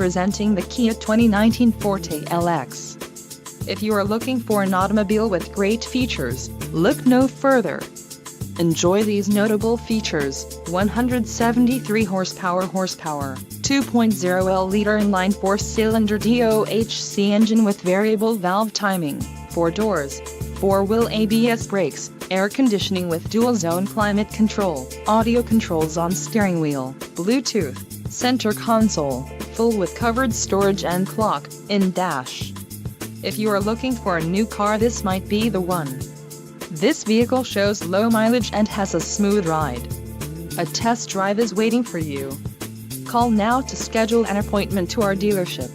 Presenting the Kia 2019 Forte LX. If you are looking for an automobile with great features, look no further. Enjoy these notable features: 173 horsepower, 2.0L-liter inline 4-cylinder DOHC engine with variable valve timing, 4 doors, 4-wheel ABS brakes, air conditioning with dual-zone climate control, audio controls on steering wheel, Bluetooth, center console, full with covered storage and clock-in dash. If you are looking for a new car, this might be the one. This vehicle shows low mileage and has a smooth ride. A test drive is waiting for you. Call now to schedule an appointment to our dealership.